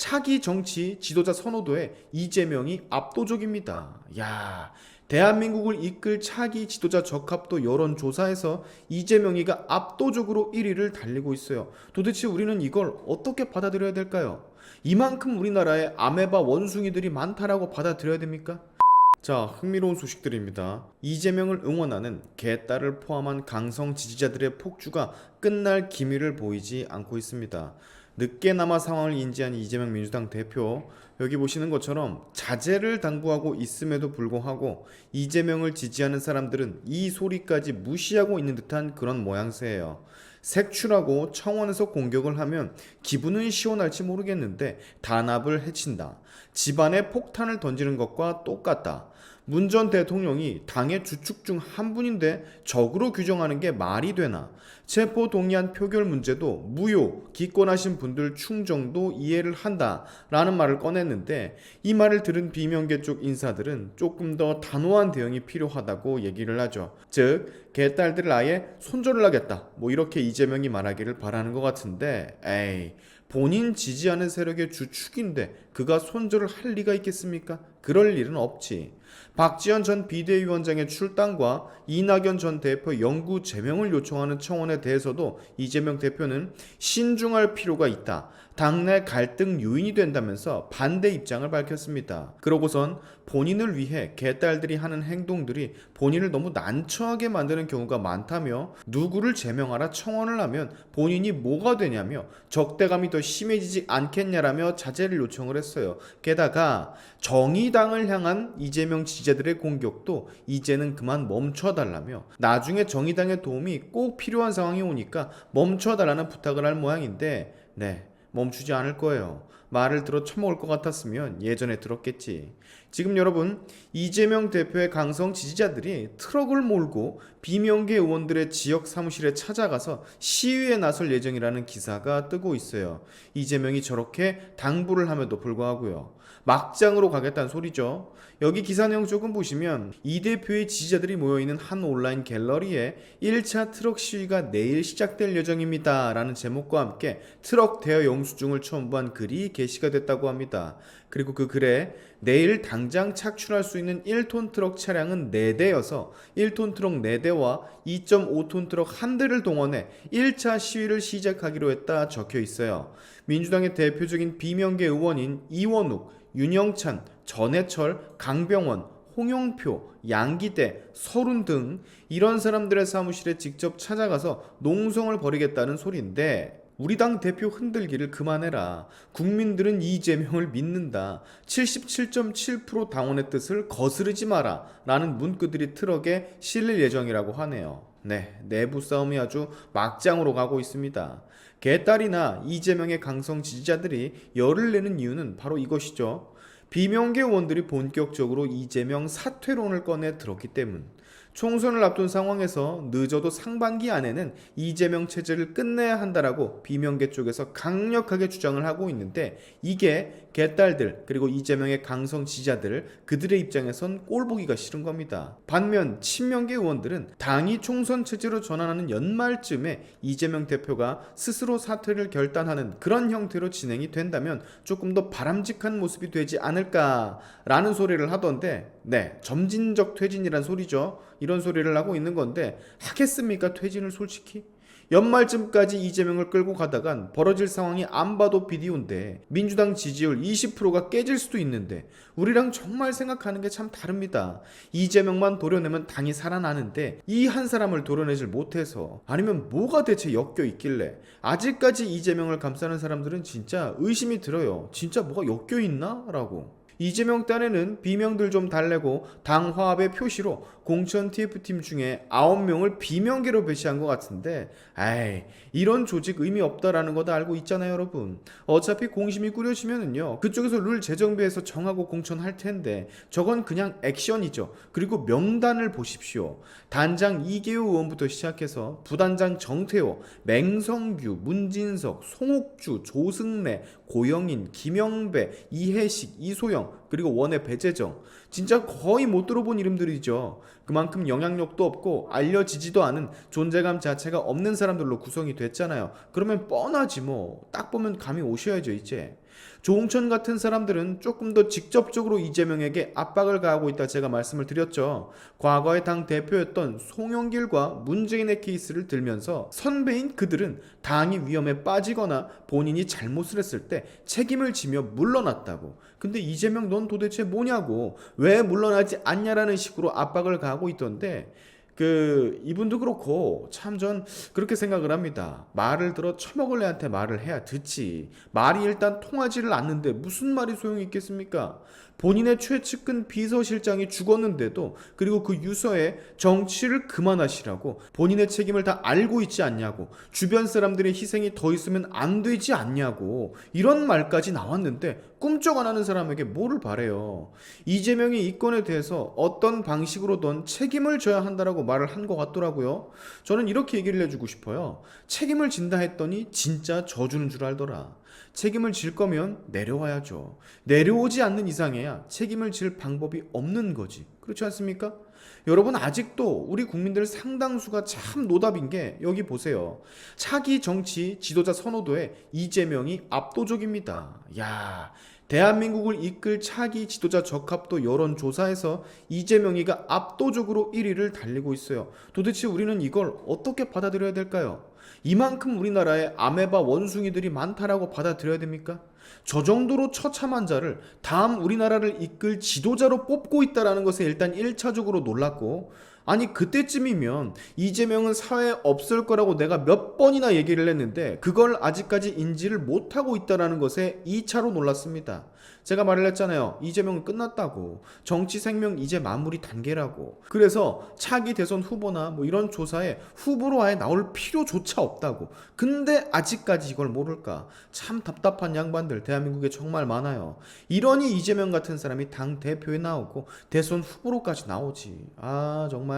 차기 정치 지도자 선호도에 이재명이 압도적입니다. 야, 대한민국을 이끌 차기 지도자 적합도 여론조사에서 이재명이가 압도적으로 1위를 달리고 있어요. 도대체 우리는 이걸 어떻게 받아들여야 될까요? 이만큼 우리나라에 아메바 원숭이들이 많다라고 받아들여야 됩니까? 자, 흥미로운 소식들입니다. 이재명을 응원하는 개딸을 포함한 강성 지지자들의 폭주가 끝날 기미를 보이지 않고 있습니다. 늦게나마 상황을 인지한 이재명 민주당 대표, 여기 보시는 것처럼 자제를 당부하고 있음에도 불구하고 이재명을 지지하는 사람들은 이 소리까지 무시하고 있는 듯한 그런 모양새예요. 색출하고 청원에서 공격을 하면 기분은 시원할지 모르겠는데 단합을 해친다. 집안에 폭탄을 던지는 것과 똑같다. 문 전 대통령이 당의 주축 중 한 분인데 적으로 규정하는 게 말이 되나? 체포 동의안 표결 문제도 무효, 기권하신 분들 충정도 이해를 한다 라는 말을 꺼냈는데, 이 말을 들은 비명계 쪽 인사들은 조금 더 단호한 대응이 필요하다고 얘기를 하죠. 즉 개딸들을 아예 손절을 하겠다, 뭐 이렇게 이재명이 말하기를 바라는 것 같은데, 에이, 본인 지지하는 세력의 주축인데 그가 손절을 할 리가 있겠습니까? 그럴 일은 없지. 박지원 전 비대위원장의 출당과 이낙연 전 대표 영구 제명을 요청하는 청원에 대해서도 이재명 대표는 신중할 필요가 있다. 당내 갈등 요인이 된다면서 반대 입장을 밝혔습니다. 그러고선 본인을 위해 개딸들이 하는 행동들이 본인을 너무 난처하게 만드는 경우가 많다며, 누구를 제명하라 청원을 하면 본인이 뭐가 되냐며 적대감이 더 심해지지 않겠냐라며 자제를 요청을 했어요. 게다가 정의당을 향한 이재명 지지자들의 공격도 이제는 그만 멈춰달라며, 나중에 정의당의 도움이 꼭 필요한 상황이 오니까 멈춰달라는 부탁을 할 모양인데, 네, 멈추지 않을 거예요. 말을 들어 처먹을 것 같았으면 예전에 들었겠지. 지금 여러분, 이재명 대표의 강성 지지자들이 트럭을 몰고 비명계 의원들의 지역 사무실에 찾아가서 시위에 나설 예정이라는 기사가 뜨고 있어요. 이재명이 저렇게 당부를 함에도 불구하고요. 막장으로 가겠다는 소리죠. 여기 기사 내용 조금 보시면 이 대표의 지지자들이 모여있는 한 온라인 갤러리에 1차 트럭 시위가 내일 시작될 예정입니다 라는 제목과 함께 트럭 대여 영수증을 첨부한 글이 게시가 됐다고 합니다. 그리고 그 글에 내일 당장 착출할 수 있는 1톤 트럭 차량은 4대여서 1톤 트럭 4대와 2.5톤 트럭 1대를 동원해 1차 시위를 시작하기로 했다 적혀 있어요. 민주당의 대표적인 비명계 의원인 이원욱, 윤영찬, 전해철, 강병원, 홍영표, 양기대, 서른 등 이런 사람들의 사무실에 직접 찾아가서 농성을 벌이겠다는 소리인데, 우리 당 대표 흔들기를 그만해라. 국민들은 이재명을 믿는다. 77.7% 당원의 뜻을 거스르지 마라 라는 문구들이 트럭에 실릴 예정이라고 하네요. 네, 내부 싸움이 아주 막장으로 가고 있습니다. 개딸이나 이재명의 강성 지지자들이 열을 내는 이유는 바로 이것이죠. 비명계 의원들이 본격적으로 이재명 사퇴론을 꺼내 들었기 때문. 총선을 앞둔 상황에서 늦어도 상반기 안에는 이재명 체제를 끝내야 한다라고 비명계 쪽에서 강력하게 주장을 하고 있는데, 이게 개딸들 그리고 이재명의 강성 지지자들, 그들의 입장에선 꼴보기가 싫은 겁니다. 반면 친명계 의원들은 당이 총선 체제로 전환하는 연말쯤에 이재명 대표가 스스로 사퇴를 결단하는 그런 형태로 진행이 된다면 조금 더 바람직한 모습이 되지 않을까라는 소리를 하던데, 네, 점진적 퇴진이란 소리죠. 이런 소리를 하고 있는 건데, 하겠습니까 퇴진을? 솔직히 연말쯤까지 이재명을 끌고 가다간 벌어질 상황이 안 봐도 비디오인데, 민주당 지지율 20%가 깨질 수도 있는데, 우리랑 정말 생각하는 게 참 다릅니다. 이재명만 도려내면 당이 살아나는데 이 한 사람을 도려내질 못해서, 아니면 뭐가 대체 엮여 있길래 아직까지 이재명을 감싸는 사람들은 진짜 의심이 들어요. 진짜 뭐가 엮여 있나? 라고. 이재명 딴에는 비명들 좀 달래고 당 화합의 표시로 공천 TF팀 중에 9명을 비명계로 배치한 것 같은데, 에이, 이런 조직 의미 없다라는 거 다 알고 있잖아요 여러분. 어차피 공심이 꾸려지면은요 그쪽에서 룰 재정비해서 정하고 공천할 텐데, 저건 그냥 액션이죠. 그리고 명단을 보십시오. 단장 이계호 의원부터 시작해서 부단장 정태호, 맹성규, 문진석, 송옥주, 조승래, 고영인, 김영배, 이해식, 이소영, 그리고 원의 배재정, 진짜 거의 못 들어본 이름들이죠. 그만큼 영향력도 없고 알려지지도 않은, 존재감 자체가 없는 사람들로 구성이 됐잖아요. 그러면 뻔하지 뭐. 딱 보면 감이 오셔야죠 이제. 조홍천 같은 사람들은 조금 더 직접적으로 이재명에게 압박을 가하고 있다 제가 말씀을 드렸죠. 과거의 당 대표였던 송영길과 문재인의 케이스를 들면서 선배인 그들은 당이 위험에 빠지거나 본인이 잘못을 했을 때 책임을 지며 물러났다고. 근데 이재명 넌 도대체 뭐냐고, 왜 물러나지 않냐라는 식으로 압박을 가하고 있던데, 이분도 그렇고 참 전 그렇게 생각을 합니다. 말을 들어 처먹을 애한테 말을 해야 듣지. 말이 일단 통하지를 않는데 무슨 말이 소용이 있겠습니까? 본인의 최측근 비서실장이 죽었는데도, 그리고 그 유서에 정치를 그만하시라고 본인의 책임을 다 알고 있지 않냐고, 주변 사람들의 희생이 더 있으면 안 되지 않냐고, 이런 말까지 나왔는데 꿈쩍 안 하는 사람에게 뭐를 바래요. 이재명이 이 건에 대해서 어떤 방식으로든 책임을 져야 한다라고 말을 한 것 같더라고요. 저는 이렇게 얘기를 해주고 싶어요. 책임을 진다 했더니 진짜 져주는 줄 알더라. 책임을 질 거면 내려와야죠. 내려오지 않는 이상해야 책임을 질 방법이 없는 거지. 그렇지 않습니까? 여러분, 아직도 우리 국민들 상당수가 참 노답인 게, 여기 보세요. 차기 정치 지도자 선호도에 이재명이 압도적입니다. 야, 대한민국을 이끌 차기 지도자 적합도 여론조사에서 이재명이가 압도적으로 1위를 달리고 있어요. 도대체 우리는 이걸 어떻게 받아들여야 될까요? 이만큼 우리나라에 아메바 원숭이들이 많다라고 받아들여야 됩니까? 저 정도로 처참한 자를 다음 우리나라를 이끌 지도자로 뽑고 있다는 것에 일단 1차적으로 놀랐고, 아니 그때쯤이면 이재명은 사회에 없을 거라고 내가 몇 번이나 얘기를 했는데 그걸 아직까지 인지를 못하고 있다는 것에 2차로 놀랐습니다. 제가 말을 했잖아요. 이재명은 끝났다고. 정치 생명 이제 마무리 단계라고. 그래서 차기 대선 후보나 뭐 이런 조사에 후보로 아예 나올 필요조차 없다고. 근데 아직까지 이걸 모를까. 참 답답한 양반들 대한민국에 정말 많아요. 이러니 이재명 같은 사람이 당 대표에 나오고 대선 후보로까지 나오지. 아, 정말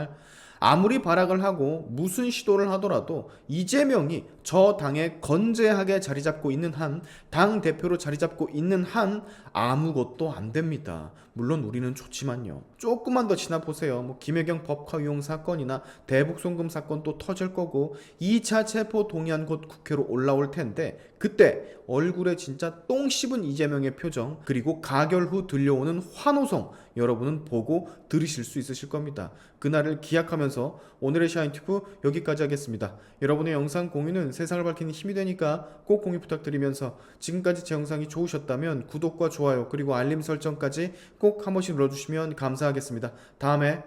아무리 발악을 하고 무슨 시도를 하더라도 이재명이 저 당에 건재하게 자리 잡고 있는 한, 당 대표로 자리 잡고 있는 한 아무것도 안 됩니다. 물론 우리는 좋지만요. 조금만 더 지나보세요. 뭐 김혜경 법화 위용 사건이나 대북 송금 사건 또 터질 거고 2차 체포 동의안 곧 국회로 올라올 텐데, 그때 얼굴에 진짜 똥 씹은 이재명의 표정, 그리고 가결 후 들려오는 환호성, 여러분은 보고 들으실 수 있으실 겁니다. 그날을 기약하면서 오늘의 샤인튜브 여기까지 하겠습니다. 여러분의 영상 공유는 세상을 밝히는 힘이 되니까 꼭 공유 부탁드리면서, 지금까지 제 영상이 좋으셨다면 구독과 좋아요 그리고 알림 설정까지 꼭 한 번씩 눌러주시면 감사하겠습니다. 다음에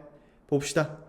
봅시다.